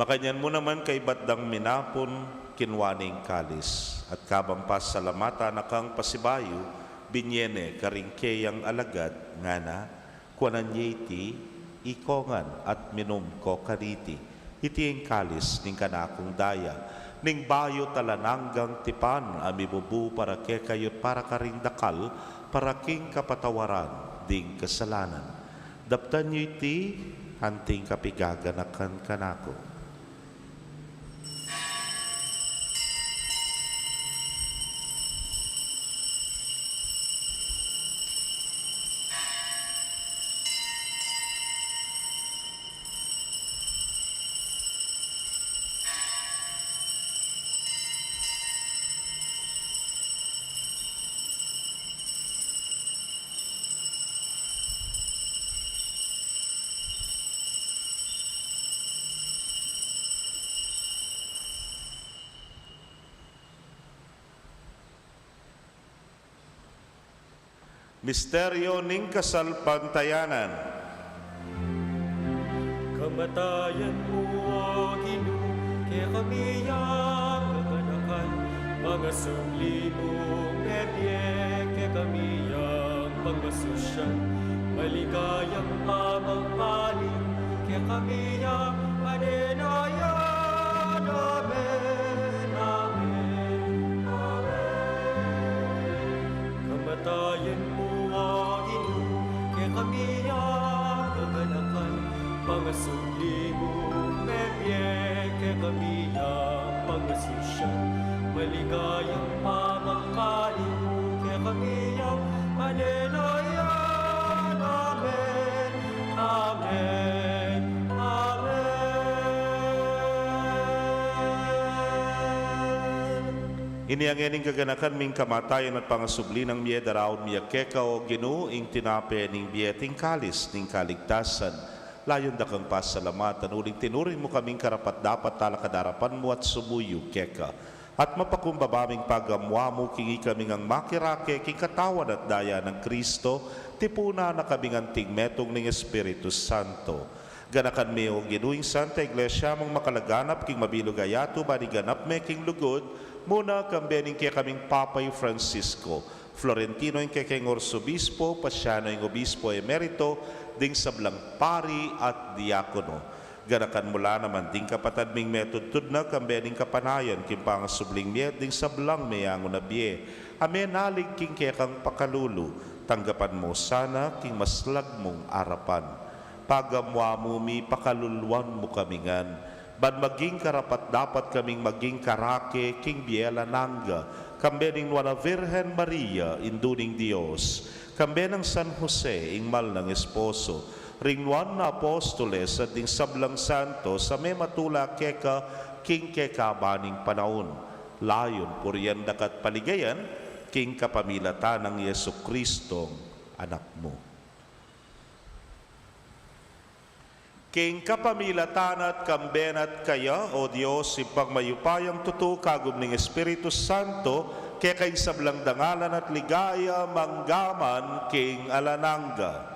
Makanyan mo naman kay batdang minapon kinwaning kalis at kabang pasalamata na kang pasibayo binyene karingke ang alagad nga na kuanan iti ikongan at minum ko kariti iti ang kalis ning kanakong daya ning bayo talananggang tipan amibubu para ke kayot para karindakal para king kapatawaran ding kasalanan daptan nyo iti hanting kapigaganakan kanako. Misteryo ning kasalpantayanan. Kamatayan mo, O Ginoo, kaya kami yang kaganakan. Mga sugli mo, medye, kaya kami yang pagmasusyan. Maligayang pamagpaling, kaya kami yang panenayan. Amen, amen, amen. Kamatayan mo, O Ginoo, kaya kami yang kaganakan. Mga sugli mo, medye, kaya kami yang pagmasusyan. Maligayang pamagpaling, kaya kami yang panenayan. Amen, amen, amen. Iniangening kaganakan ming kamatayan at pangasubli ng miye daraon miya keka o Ginoo ing tinape ning biyeting kalis ning kaligtasan. Layon da kang pasalamatan uling tinurin mo kaming karapat dapat talakadarapan mo at sumuyo keka. At mapakumbabaming pagamwa mo kingi kaming ang makirake king katawan at daya ng Kristo, tipuna na kaming anting metong ning Espiritu Santo. Ganakan mi o Ginuing Santa Iglesia mong makalaganap king mabilog ayato baniganap me king lugod, muna kambening kaya kaming Papay Francisco, Florentino yung kekeng Orsobispo, Pasiano yung Obispo Emerito, ding sablang pari at diakono. Ganakan mula naman ding kapatad ming metudtud na kambening kapanayan king pangasubling miet ding sablang mayango na biye. Amen nalig king kekang pakalulu, tanggapan mo sana king maslag mong arapan. Pagamwa mo mi pakaluluan mo kamingan, ban maging karapat dapat kaming maging karake king biela nangga, kambening wana Virgen Maria, induning Dios, kambenang San Jose, ingmal ng esposo, ringwan na apostoles at ding sablang santo sa may matula keka king keka baning panahon. Layon puriyan dakat paligayan king kapamilatan ng Yesu Kristong anak mo. King kapamilatan at kambenat kaya, O Diyos, ipagmayupayang tuto kagum ng Espiritu Santo, kaya kay sablang dangalan at ligaya manggaman king alanangga.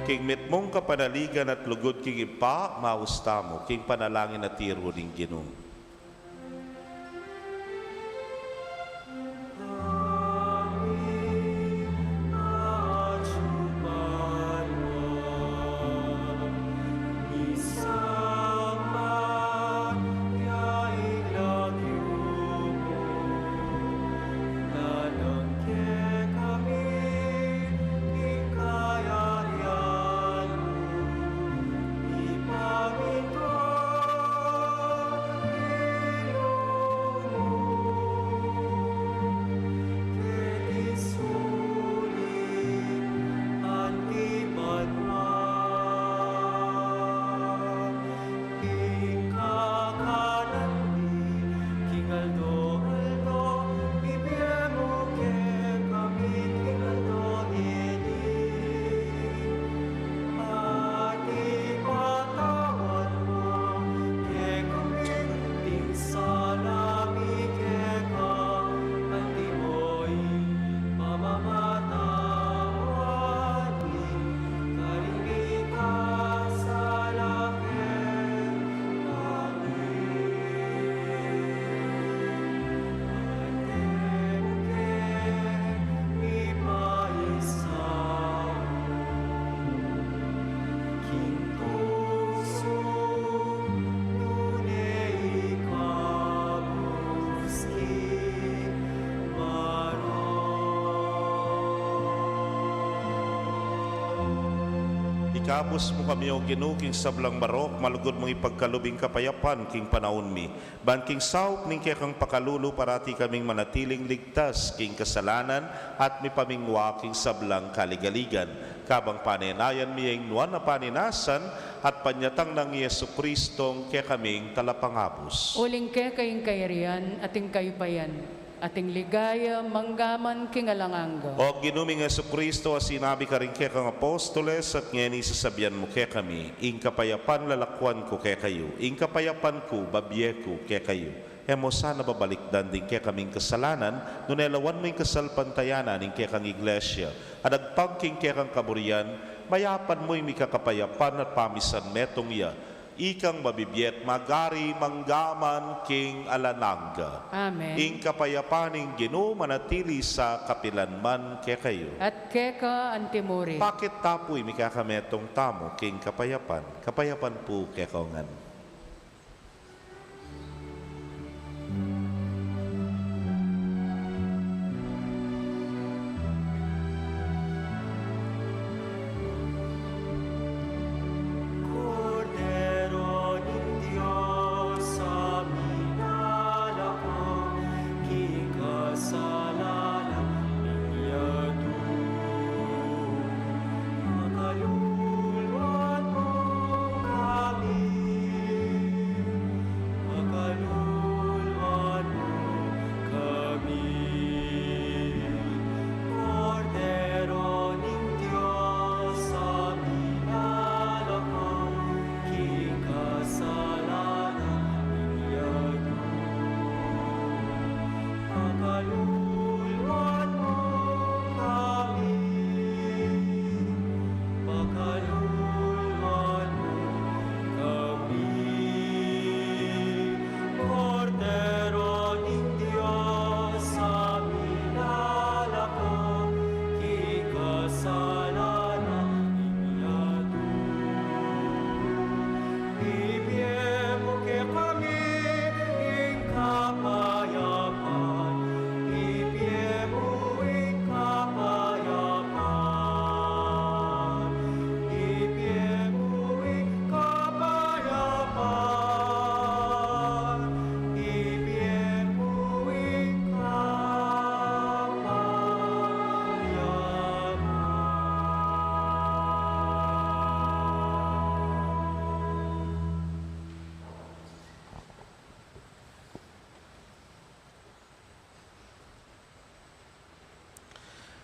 King mitmong kapanaligan at lugod king ipa, mausta mo, king panalangin at tiro ning Ginoo. Ikabos mo kami o Ginoo king sablang marok, malugod mong ipagkalubing kapayapan king panahon mi. Ban king saup ning kekang pakalulu parati kaming manatiling ligtas king kasalanan at mi pamingwa king sablang kaligaligan. Kabang panenayan mi ang nuwan na paninasan at panyatang ng Yesu Kristong kaya kaming talapangabos. Uling ke kayong kayarian, ating kayupayan, ating ligaya, manggaman king alanganga. O ginuming Yesu Kristo, sinabi ka rin kaya kang apostoles at ngayon isasabihan mo kaya kami, ing kapayapan lalakwan ko kaya kayo, ing kapayapan ko babye ko kaya kayo. Emo sana babalikdan din kaya kaming kasalanan, nunelawan mo yung kasalpantayanan ing kaya kang iglesia, at agpangking kaya kang kaburian, mayapan mo yung mikakapayapan at pamisan metong iya, ikang mabibiyet magari manggaman king alanangga. Amen. Ing kapayapaning Ginoo manatili sa kapilanman kaya kayo. At keka antimuri. Bakit tapoy mikakametong tamo king kapayapan? Kapayapan po kaya kaungan.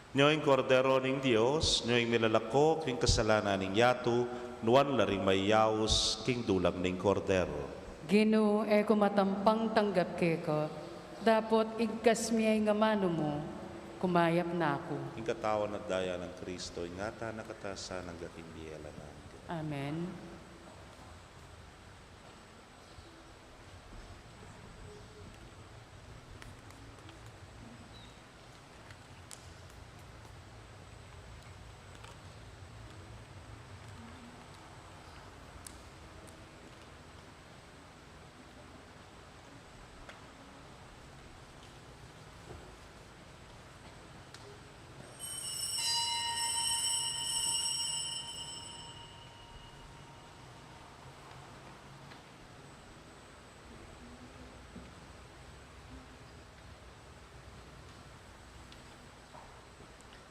Nyoing kordero ning Dios, nyoing milalako king kasalanan ning yatu, nuan laring mayaus king dulang ning kordero. Ginoo, eko matampang tanggap keko, dapot igkas miyay nga mano mo, kumayap na ako. Ing katawan at daya ng Kristo, ingata nakatasa ng gakindiela natin. Amen.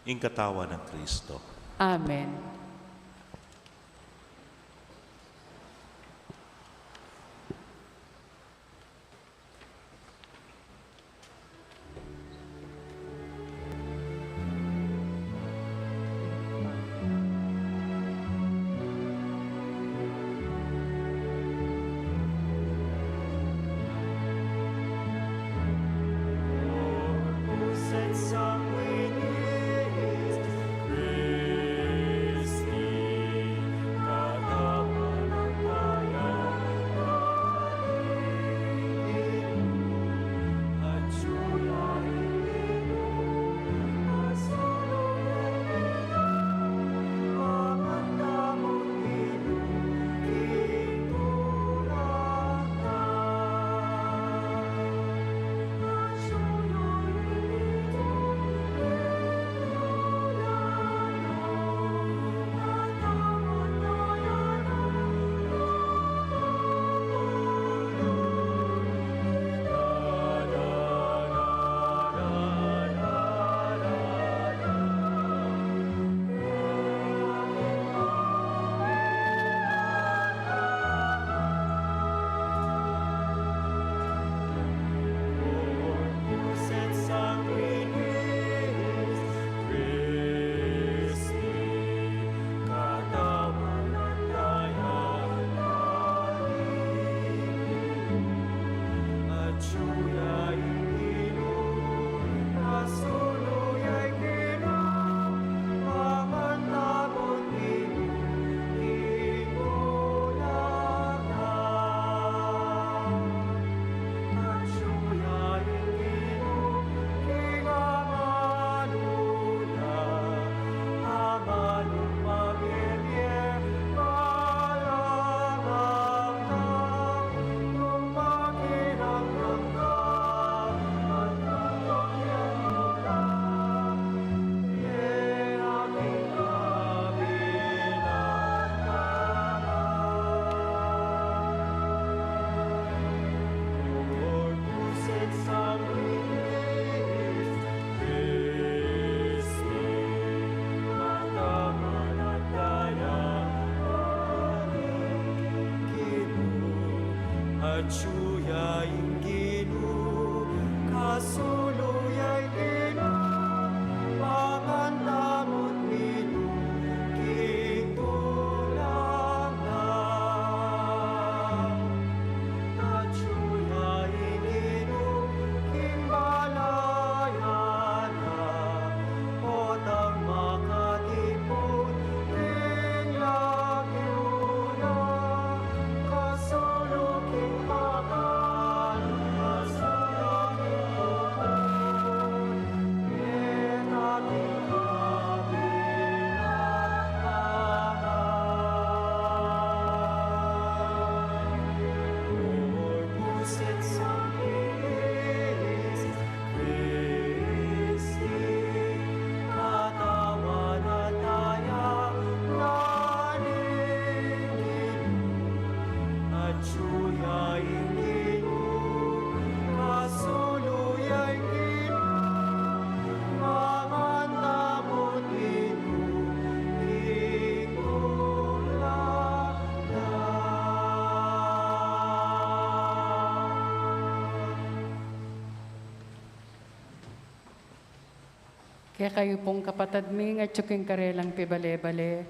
Ing katawan ng Kristo. Amen. Puset sanguinis Christi, katawan ng bayan, paligid at sulayin mo, asaloyin mo, pagandamot nito, kitulak na. Puset sanguinis Christi, katawan at daya, paligid at siya'y inom, kasuloy ay ginom, pagandamot nito, kitulak na. At siya'y inom, kingamanuna, amanong pag-ibig, malamang na, kung makinamdam ka, at tutungyan mo lang, yan aking kabinataman. Puset sanguinis Christi, katawan at daya, paligid mo, at siya'y ginom, kasuloy ay ginom, pagandamot nito, kitulak na. At siya'y iginom, kimbalayan na, otang makatipon, tinglag yun na, kasulok king makan, kasulok king makan. Kaya kayo pong kapatad mi nga tsuking karelang pibale-bale,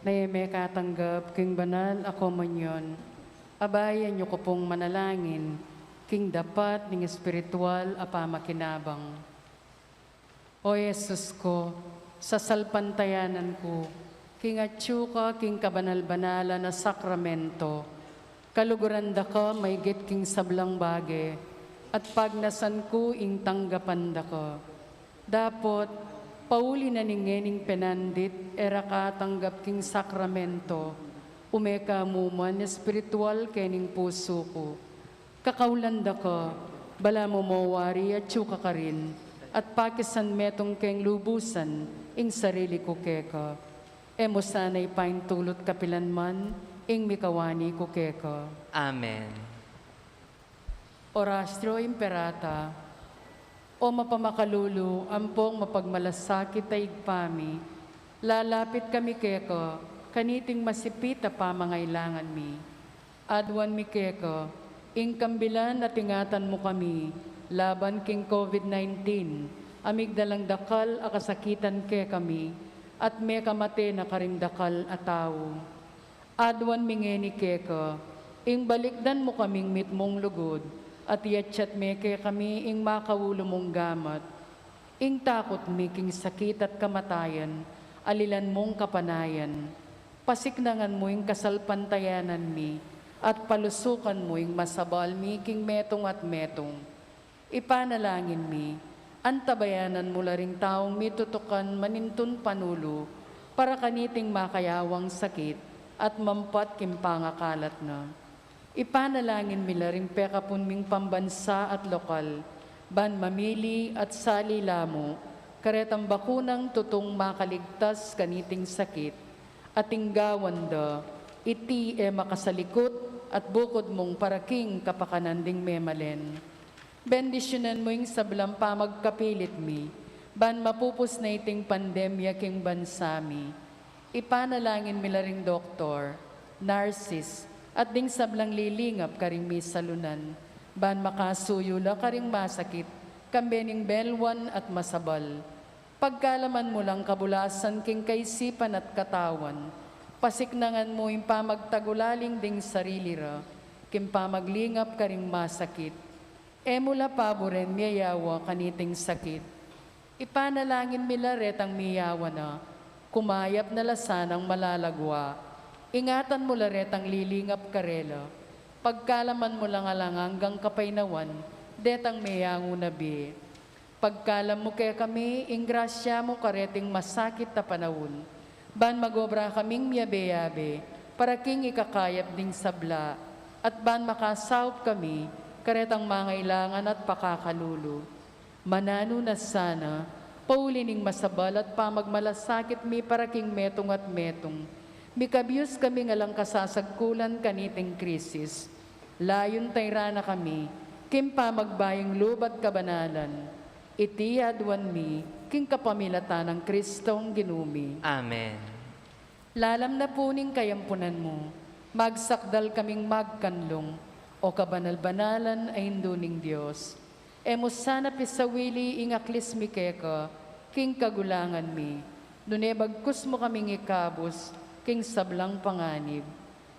na eme katanggap king banal ako manyon. Abayan niyo ko pong manalangin, king dapat ning espiritual apamakinabang. O Yesus ko, sa salpantayanan ko, king atsuka king kabanal-banala na sakramento, kaluguranda ka may git king sablang bage, at pagnasan ko ing tanggapan da ka. Dapot, pauli na ningening penandit, era ka tanggap king sakramento, umeka muman espiritual kening puso ko. Kakaulanda ka, bala mo mawari at tsuka ka rin, at pakisan metong keng lubusan, ing sarili ko keka. Emo sana'y paintulot kapilan man, ing mikawani ko keka. Amen. Orastro imperata, o mapamakalulu, ampong mapagmalasakit ay igpami, lalapit kami keko, kaniting masipita pa mangailangan mi. Adwan mi keko, ing kambilan at ingatan mo kami, laban king COVID-19, amigdalang dakal akasakitan ke kami, at may kamate na karimdakal at tao. Adwan mingeni keko, ing balikdan mo kaming mitmong lugod, at yatsyat meke kami ing makawulo mong gamat. Ing takot miking sakit at kamatayan, alilan mong kapanayan. Pasiknangan mo ing kasalpantayanan mi, at palusukan mo ing masabal miking metong at metong. Ipanalangin mi, antabayanan mo laring taong mitutukan manintun panulo, para kaniting makayawang sakit, at mampat kimpangakalat na. Ipanalangin mila rin pekapun ming pambansa at lokal, ban mamili at salila mo, karetang bakunang tutong makaligtas kaniting sakit, at inggawan da, iti makasalikot at bukod mong paraking kapakananding memalen. Bendisyonan mo yung sablang pamagkapilit mi, ban mapupus na iting pandemya king bansami. Ipanalangin mila ring doktor, nurses, at ding sablang lilingap karing mi salunan, ban makasuyula karing masakit, kambening belwan at masabal. Pagkalaman mo lang kabulasan king kaisipan at katawan, pasiknangan mo yung pamagtagulaling ding sarili ra, kim pamaglingap karing masakit. Emula paboren miyayawa kaniting sakit. Ipanalangin mila retang miyawa na, kumayap na lasanang malalagwa. Ingatan mo laretang lilingap karela, pagkalaman mo lang alang hanggang kapainawan, detang mayango nabi. Pagkalam mo kaya kami, ingrasya mo kareting masakit na panahon, ban magobra kaming miyabe-yabe, para king ikakayap ding sabla, at ban makasawp kami, karetang mangailangan at pakakalulo. Manano na sana, paulining masabal at pamagmalasakit mi para king metong at metong, mikabiyos kami ngalang kasasagkulan kaniting krisis. Layon tayrana kami, kimpa magbayang lubat kabanalan. Iti adwan mi, king kapamilatan ng Kristong ginumi. Amen. Lalam na puning kayampunan mo, magsakdal kaming magkanlong, o kabanal-banalan ay hinduning Diyos. Emo sana pisawili ingaklis mi keka, king kagulangan mi, nunebagkus mo kaming ikabos, king sablang panganib,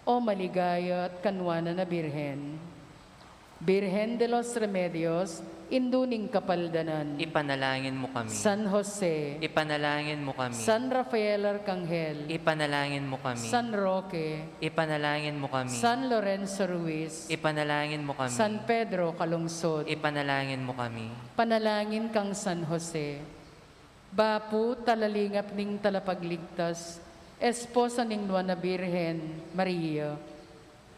o maligaya at kanwana na Birhen. Birhen de los Remedios, induning kapaldanan. Ipanalangin mo kami. San Jose, Ipanalangin mo kami. San Rafael Arcangel, Ipanalangin mo kami. San Roque, Ipanalangin mo kami. San Lorenzo Ruiz, Ipanalangin mo kami. San Pedro Calungsod, Ipanalangin mo kami. panalangin kang San Jose. Bapu talalingap ning talapagligtas, esposa ning Nuana Birhen, Maria.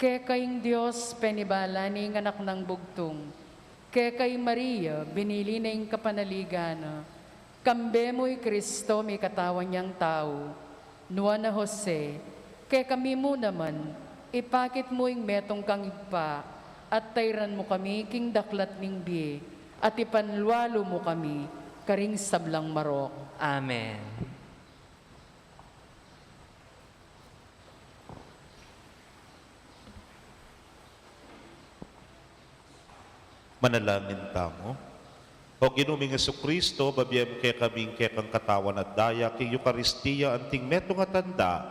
Kaya kayong Diyos, penibala ning anak ng bugtong. Kaya kay Maria, binili na yung kapanaligana. Kambe mo'y Kristo, may katawan niyang tao. Nuana Jose, kaya kami mo naman, ipakit mo yung metong kang igpa, at tayran mo kami king daklat ning biye, at ipanlualo mo kami, karing sablang marok. Amen. Manalangin tamo. O ginuming Kristo, babiyem kay kaming kay kang katawan at daya, king Eucharistia, anting metong atanda,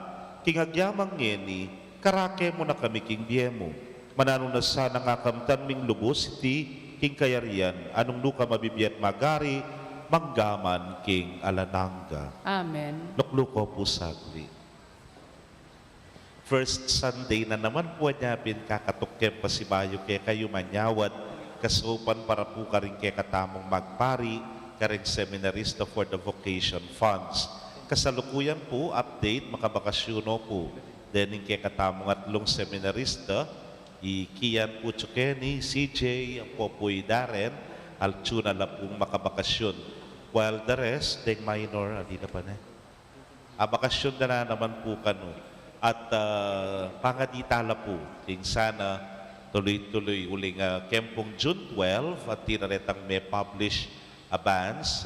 king agyamang ngeni, karake mo na kami king biyemo. Mananong na sana nga kamtan ming lubos, iti king kayarian, anong nuka mabibiyat magari, manggaman king alananga. Amen. Lukluko po sagli. First Sunday na naman po niya kakatukken pa si Bayo kay kayo manyawad, kasupan para po ka rin kay katamong magpari, ka rin seminarista for the vocation funds. Kasalukuyan po, update, makabakasyono po. Dening kay katamong atlong seminarista, ikiyan po tsukeni, CJ, ang popoy Darren, altsuna na pong makabakasyon. While the rest, deng minor, hindi na pa na. Bakasyon na naman po kano. At pangaditala po, ting sana tuloy-tuloy uling kempong June 12 at tinaretang may publish abans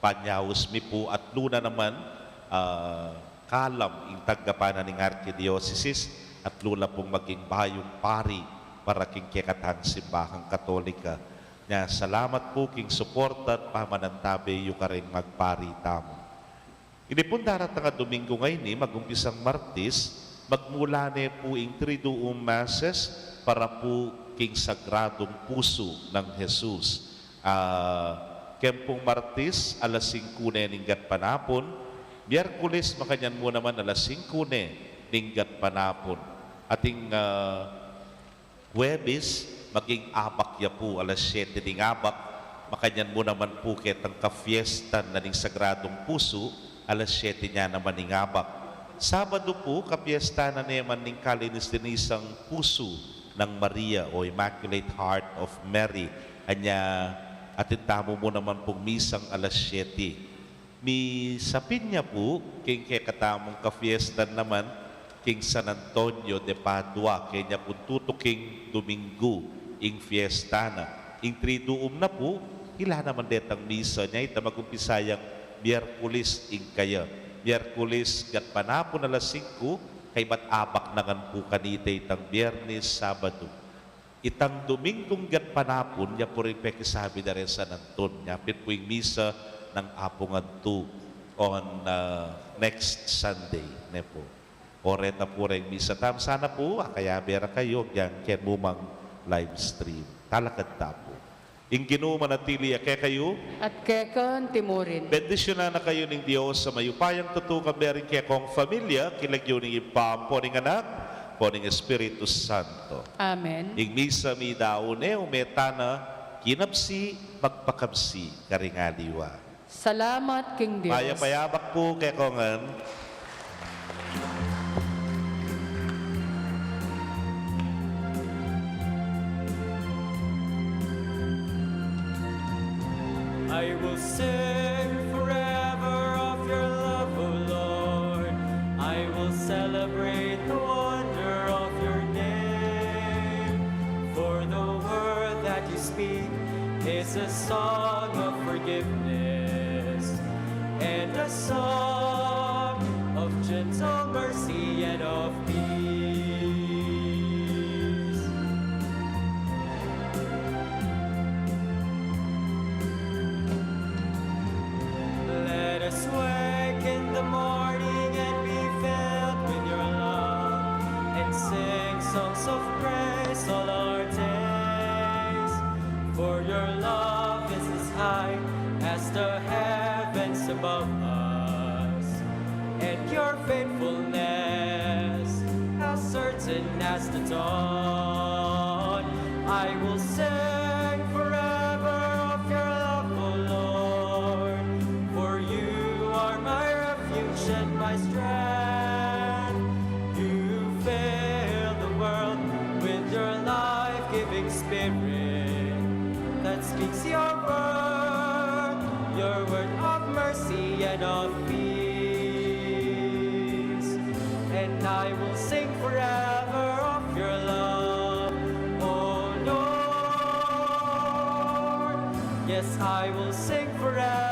panyaws mi po at luna naman kalam yung tagapanan ng Archdiocese at luna pong maging bayong pari para king kekatang simbahang Katolika. Nya salamat po king support at pamanantabi yung karing magpari tamo. Ini po darat nga Domingo ngayon magumpisang Martes, magmulane po ing Triduum Masses para po king sagradong puso ng Jesus. Kempong Martes, alas 5 ninggat panapon. Miyerkules, makanyan mo naman alas 5 ninggat panapon. Ating Huwebes, maging abak ya po, alas 7 ning abak. Makanyan mo naman po ketang ka-fiesta na ning sagradong puso, alas 7 niya naman ning abak. Sabado po, kapiesta na naman ning kalinis-linisang puso ng Maria o Immaculate Heart of Mary. Anya, atintamo mo naman pong misang alas 7. Mi sapin niya po, king kay katamong ka-fiesta naman, king San Antonio de Padua, kaya niya po tutuking Domingo, ing fiesta na. Ing Triduum na po, ila naman detang misa niya, ita magumpisayang Miyerkules ing kaya. Miyerkules gat panapon alas 5, kay abak nangan po kanita itang Biyernes, Sabado. Itang Domingong gat panapon, niya po rin pekisabi na rin San Anton. Niya po yung misa ng Apungan 2 on next Sunday. Ne po. Oreta po rin misa. Sana po, kaya bera kayo, yan ken mumang live stream. Talakad tapo. Ing ginuman at tili kay kayo, At kekon timurin. bendisyonan na kayo ng Diyos sa mayupayang tutukan berin kay kong familia, kilagyo ng ipam po ng anak, po ng Espiritu Santo. Amen. Ing misa mi daone, umetana, kinapsi, magpakabsi, karingaliwa. Salamat King Dios. Payabak po kay kongan, I will sing forever of your love, O Lord. I will celebrate the wonder of your name. For the word that you speak is a song of forgiveness and a song of gentle mercy and of peace. Let us wake in the morning and be filled with your love and sing songs of praise all our days. For your love is as high as the heavens above us, and your faithfulness as certain as the dawn. I will sing forever of your love, O Lord, for you are my refuge and my strength. You fill the world with your life-giving spirit that speaks your word of mercy and of peace. And I will sing forever of your love, O Lord. Yes, I will sing forever